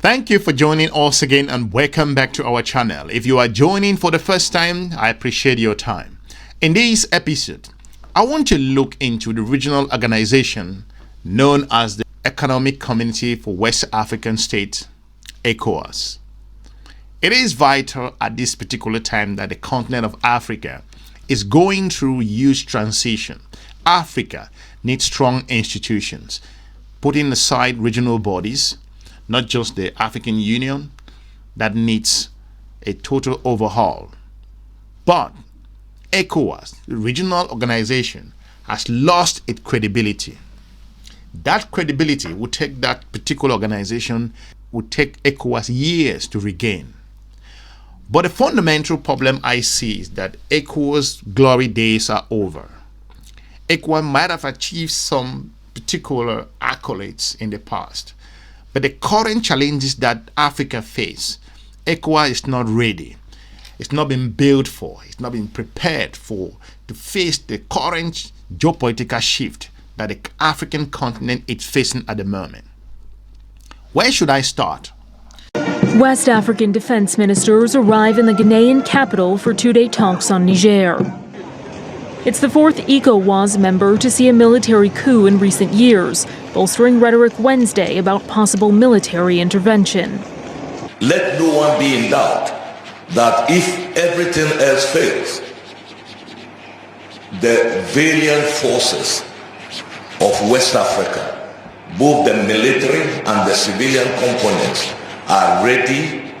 Thank you for joining us again and welcome back to our channel. If you are joining for the first time, I appreciate your time. In this episode, I want to look into the regional organization known as the Economic Community for West African States, Ecowas. It is vital at this particular time that the continent of Africa is going through huge transition. Africa needs strong institutions, putting aside regional bodies, not just the African Union, that needs a total overhaul. But ECOWAS, the regional organization, has lost its credibility. That credibility would take that particular organization, would take ECOWAS years to regain. But the fundamental problem I see is that ECOWAS glory days are over. ECOWAS might have achieved some particular accolades in the past, but the current challenges that Africa face, ECOWAS is not ready. It's not been built for, it's not been prepared for to face the current geopolitical shift that the African continent is facing at the moment. Where should I start? West African defense ministers arrive in the Ghanaian capital for two-day talks on Niger. It's the fourth ECOWAS member to see a military coup in recent years, bolstering rhetoric Wednesday about possible military intervention. Let no one be in doubt that if everything else fails, the valiant forces of West Africa, both the military and the civilian components, are ready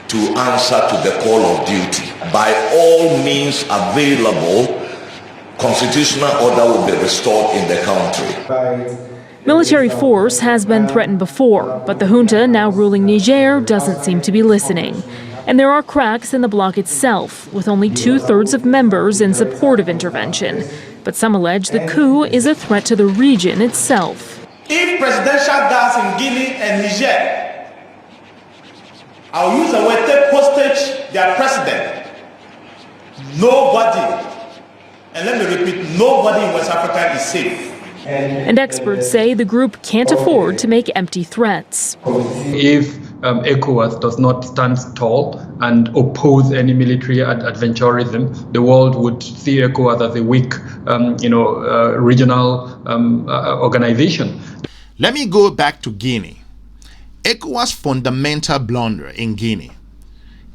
to answer to the call of duty. By all means available, constitutional order will be restored in the country. Military force has been threatened before, but the junta now ruling Niger doesn't seem to be listening. And there are cracks in the bloc itself, with only two-thirds of members in support of intervention. But some allege the coup is a threat to the region itself. If presidential guards in Guinea and Niger, I'll use the word take hostage their president, nobody, and let me repeat, nobody in West Africa is safe. And experts say the group can't afford to make empty threats. If ECOWAS does not stand tall and oppose any military adventurism, the world would see ECOWAS as a weak, regional organization. Let me go back to Guinea. ECOWAS' fundamental blunder in Guinea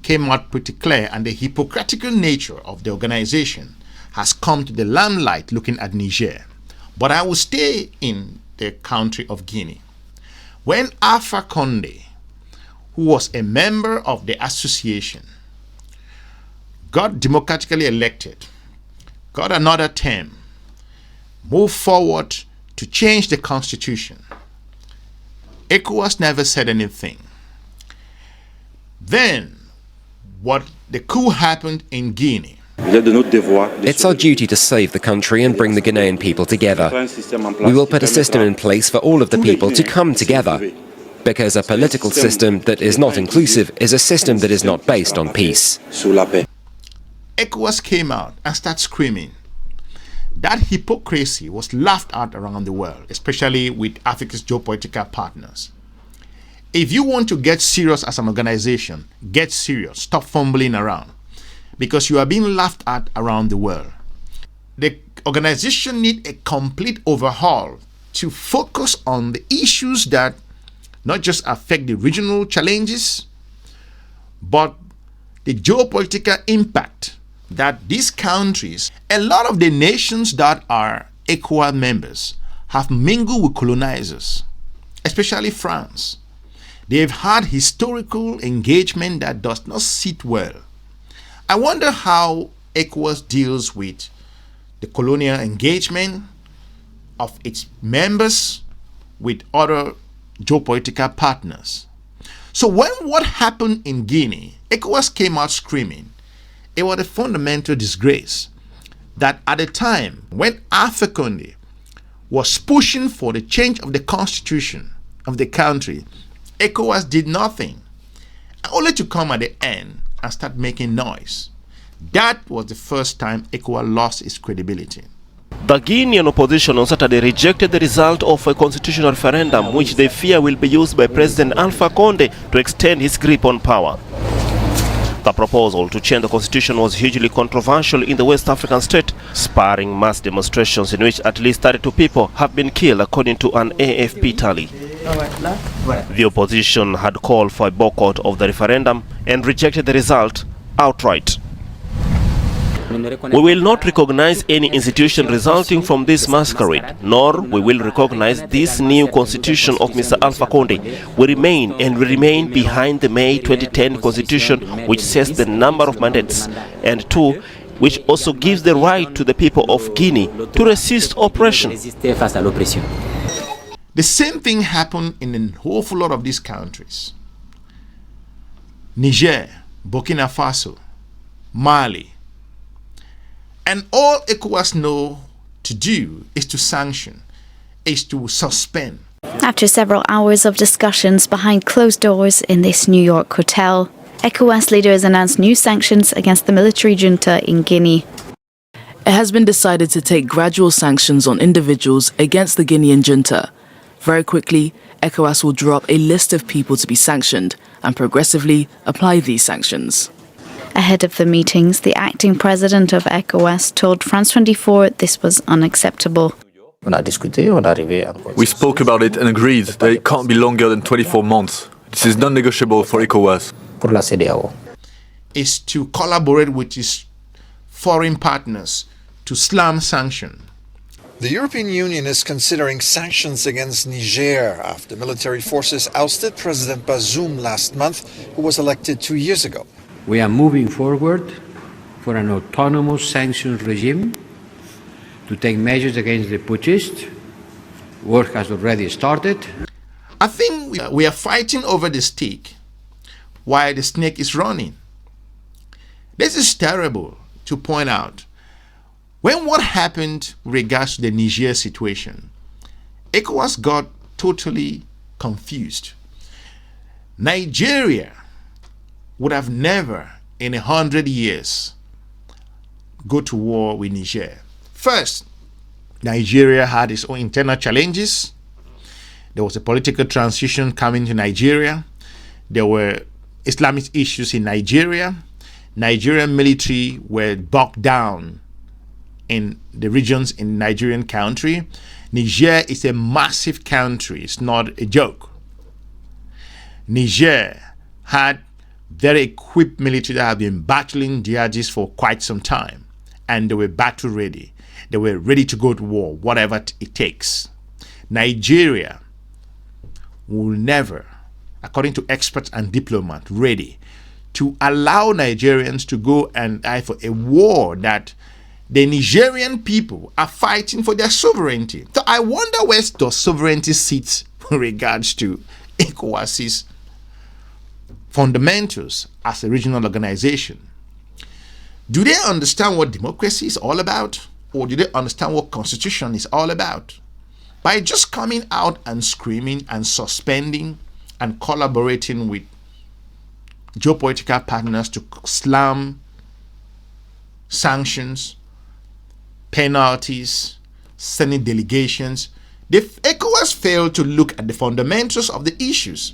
came out pretty clear, and the hypocritical nature of the organization has come to the limelight looking at Niger. But I will stay in the country of Guinea. When Alpha Conde, who was a member of the association, got democratically elected, got another term, moved forward to change the constitution, ECOWAS never said anything. Then, the coup happened in Guinea. It's our duty to save the country and bring the Ghanaian people together. We will put a system in place for all of the people to come together, because a political system that is not inclusive is a system that is not based on peace. ECOWAS came out and started screaming. That hypocrisy was laughed at around the world, especially with Africa's geopolitical partners. If you want to get serious as an organization, get serious, stop fumbling around, because you are being laughed at around the world. The organization needs a complete overhaul to focus on the issues that not just affect the regional challenges, but the geopolitical impact that these countries, a lot of the nations that are ECOWAS members, have mingled with colonizers, especially France. They've had historical engagement that does not sit well. I wonder how ECOWAS deals with the colonial engagement of its members with other geopolitical partners. So when what happened in Guinea, ECOWAS came out screaming. It was a fundamental disgrace that at the time when Alpha Conde was pushing for the change of the constitution of the country, ECOWAS did nothing, only to come at the end and start making noise. That was the first time ECOWAS lost its credibility. The Guinean opposition on Saturday rejected the result of a constitutional referendum which they fear will be used by President Alpha Conde to extend his grip on power. The proposal to change the constitution was hugely controversial in the West African state, sparring mass demonstrations in which at least 32 people have been killed according to an AFP tally. The opposition had called for a boycott of the referendum and rejected the result outright. We will not recognize any institution resulting from this masquerade, nor we will recognize this new constitution of Mr. Alpha Conde. We remain behind the May 2010 constitution, which sets the number of mandates, and two, which also gives the right to the people of Guinea to resist oppression. The same thing happened in an awful lot of these countries. Niger, Burkina Faso, Mali. And all Ecowas know to do is to sanction, is to suspend. After several hours of discussions behind closed doors in this New York hotel, Ecowas leaders announced new sanctions against the military junta in Guinea. It has been decided to take gradual sanctions on individuals against the Guinean junta. Very quickly, Ecowas will draw up a list of people to be sanctioned and progressively apply these sanctions. Ahead of the meetings, the acting president of Ecowas told France 24 this was unacceptable. We spoke about it and agreed that it can't be longer than 24 months. This is non-negotiable for Ecowas. Is to collaborate with its foreign partners to slam sanctions. The European Union is considering sanctions against Niger after military forces ousted President Bazoum last month, who was elected 2 years ago. We are moving forward for an autonomous sanctions regime to take measures against the putschists. Work has already started. I think we are fighting over the stick while the snake is running. This is terrible to point out. When what happened with regards to the Niger situation, Ecowas got totally confused. Nigeria would have never in 100 years go to war with Niger. First, Nigeria had its own internal challenges. There was a political transition coming to Nigeria. There were Islamic issues in Nigeria. Nigerian military were bogged down in the regions in Nigerian country. Niger is a massive country. It's not a joke. Niger had very equipped military that have been battling jihadists for quite some time, and they were battle ready. They were ready to go to war, whatever it takes. Nigeria will never, according to experts and diplomats, ready to allow Nigerians to go and die for a war that the Nigerian people are fighting for their sovereignty. So I wonder where does sovereignty sit in regards to ECOWAS's fundamentals as a regional organization. Do they understand what democracy is all about? Or do they understand what constitution is all about? By just coming out and screaming and suspending and collaborating with geopolitical partners to slam sanctions, penalties, sending delegations, the ECOWAS failed to look at the fundamentals of the issues.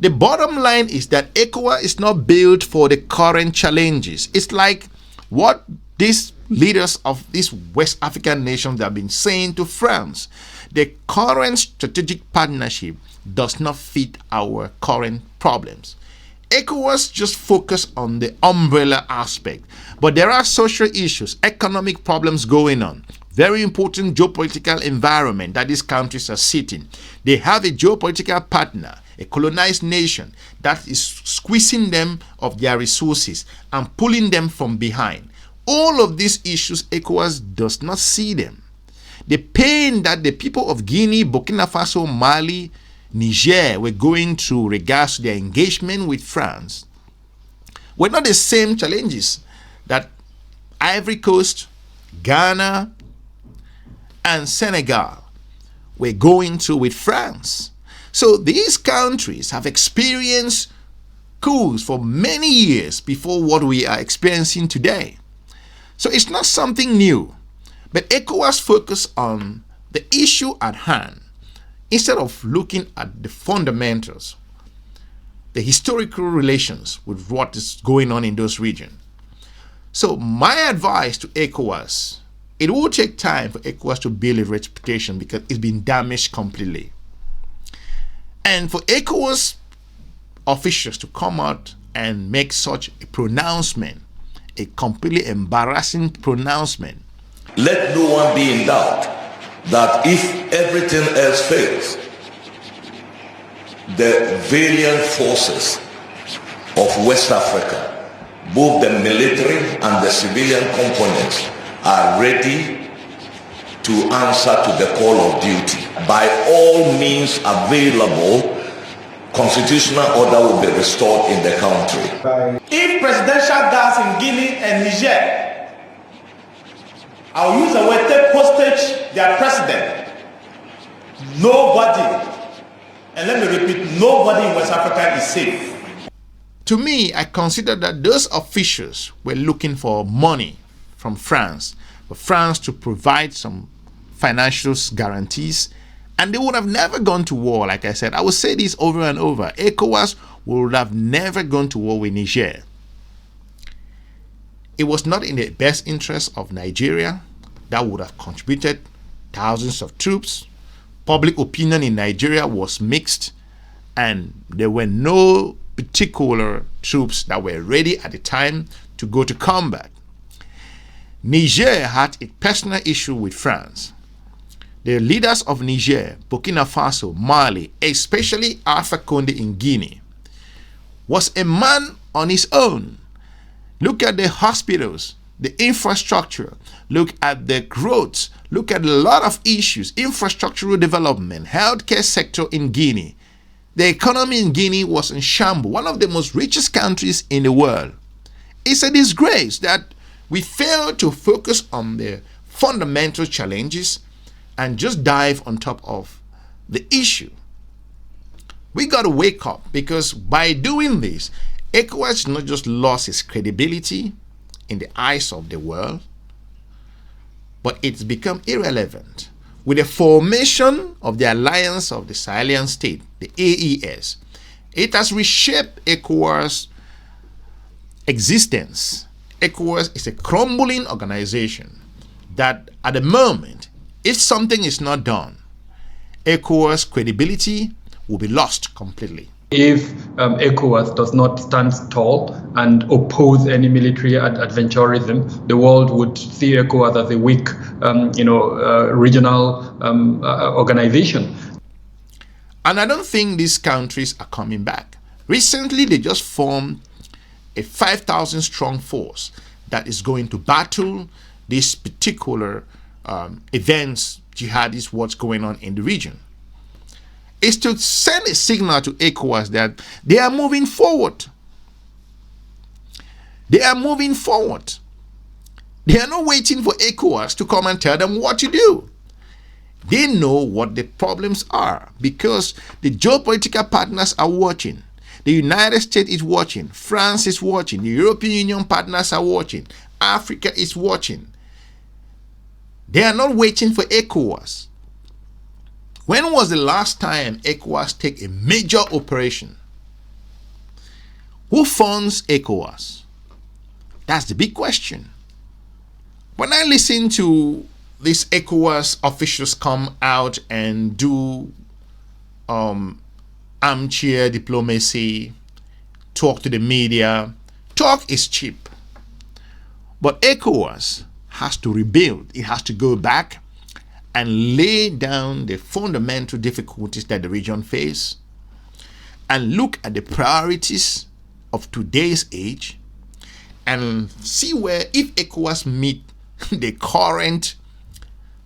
The bottom line is that ECOWAS is not built for the current challenges. It's like what these leaders of these West African nations have been saying to France. The current strategic partnership does not fit our current problems. ECOWAS just focus on the umbrella aspect, but there are social issues, economic problems going on. Very important geopolitical environment that these countries are sitting. They have a geopolitical partner, a colonized nation that is squeezing them of their resources and pulling them from behind. All of these issues, ECOWAS does not see them. The pain that the people of Guinea, Burkina Faso, Mali, Niger were going through regards to their engagement with France were not the same challenges that Ivory Coast, Ghana, and Senegal were going through with France. So these countries have experienced coups for many years before what we are experiencing today. So it's not something new. But ECOWAS focused on the issue at hand instead of looking at the fundamentals, the historical relations with what is going on in those regions. So my advice to ECOWAS, it will take time for ECOWAS to build a reputation because it's been damaged completely. And for ECOWAS officials to come out and make such a pronouncement, a completely embarrassing pronouncement. Let no one be in doubt that if everything else fails, the valiant forces of West Africa, both the military and the civilian components, are ready to answer to the call of duty. By all means available, constitutional order will be restored in the country. If presidential guards in Guinea and Niger, I'll use the word, take hostage their president, nobody, and let me repeat, nobody in West Africa is safe. To me, I consider that those officials were looking for money from France, for France to provide some financial guarantees, and they would have never gone to war. Like I said, I will say this over and over. ECOWAS would have never gone to war with Niger. It was not in the best interest of Nigeria. That would have contributed thousands of troops. Public opinion in Nigeria was mixed, and there were no particular troops that were ready at the time to go to combat. Niger had a personal issue with France. The leaders of Niger, Burkina Faso, Mali, especially Alpha Conde in Guinea, was a man on his own. Look at the hospitals, the infrastructure, look at the growth, look at a lot of issues, infrastructural development, healthcare sector in Guinea. The economy in Guinea was in shambles, one of the most richest countries in the world. It's a disgrace that we fail to focus on the fundamental challenges and just dive on top of the issue. We got to wake up, because by doing this, ECOWAS not just lost its credibility in the eyes of the world, but it's become irrelevant. With the formation of the Alliance of the Sahelian State, the AES, it has reshaped ECOWAS' existence. ECOWAS is a crumbling organization that at the moment, if something is not done, ECOWAS' credibility will be lost completely. If ECOWAS does not stand tall and oppose any military adventurism, the world would see ECOWAS as a weak, regional organization. And I don't think these countries are coming back. Recently, they just formed a 5,000 strong force that is going to battle these particular events, jihadists, what's going on in the region. Is to send a signal to ECOWAS that they are moving forward. They are moving forward. They are not waiting for ECOWAS to come and tell them what to do. They know what the problems are, because the geopolitical partners are watching. The United States is watching. France is watching. The European Union partners are watching. Africa is watching. They are not waiting for ECOWAS. When was the last time ECOWAS took a major operation? Who funds ECOWAS? That's the big question. When I listen to these ECOWAS officials come out and do armchair diplomacy, talk to the media, talk is cheap. But ECOWAS has to rebuild. It has to go back and lay down the fundamental difficulties that the region face, and look at the priorities of today's age, and see where, if ECOWAS meet the current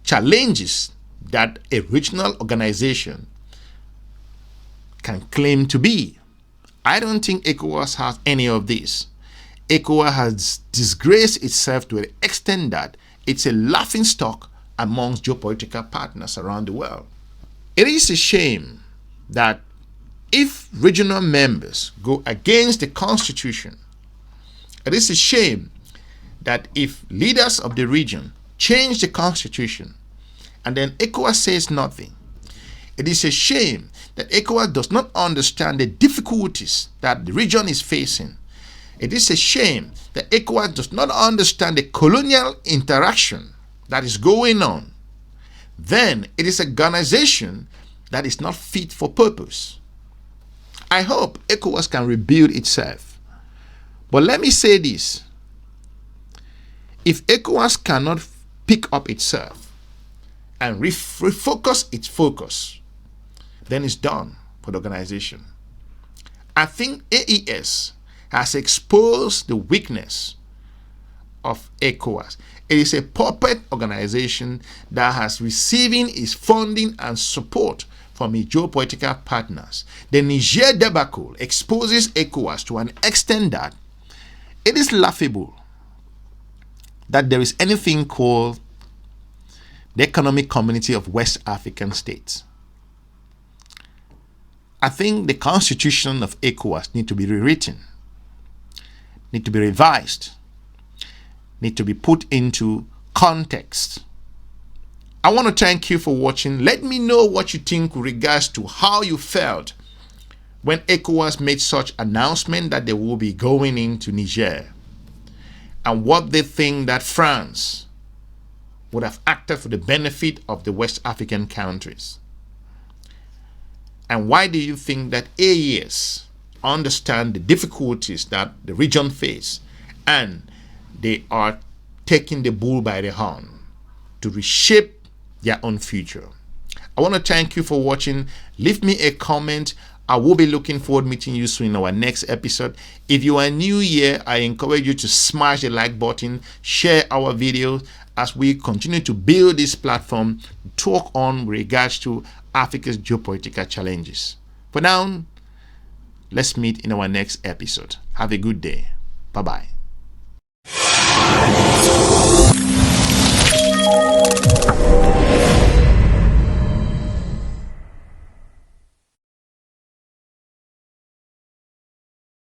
challenges that a regional organization can claim to be. I don't think ECOWAS has any of this. ECOWAS has disgraced itself to an extent that it's a laughingstock amongst geopolitical partners around the world. It is a shame that if regional members go against the constitution, it is a shame that if leaders of the region change the constitution, and then ECOWAS says nothing. It is a shame that ECOWAS does not understand the difficulties that the region is facing. It is a shame that ECOWAS does not understand the colonial interaction that is going on. Then it is an organization that is not fit for purpose. I hope ECOWAS can rebuild itself. But let me say this. If ECOWAS cannot pick up itself and refocus its focus, then it's done for the organization. I think AES has exposed the weakness of ECOWAS. It is a puppet organization that has receiving its funding and support from its geopolitical partners. The Niger debacle exposes ECOWAS to an extent that it is laughable that there is anything called the Economic Community of West African States. I think the constitution of ECOWAS needs to be rewritten, need to be revised, need to be put into context. I want to thank you for watching. Let me know what you think with regards to how you felt when ECOWAS made such announcement that they will be going into Niger, and what they think that France would have acted for the benefit of the West African countries. And why do you think that AES understand the difficulties that the region face and they are taking the bull by the horn to reshape their own future? I want to thank you for watching. Leave me a comment. I will be looking forward to meeting you soon in our next episode. If you are new here, I encourage you to smash the like button, share our videos as we continue to build this platform, talk on regards to Africa's geopolitical challenges. For now, let's meet in our next episode. Have a good day. Bye-bye.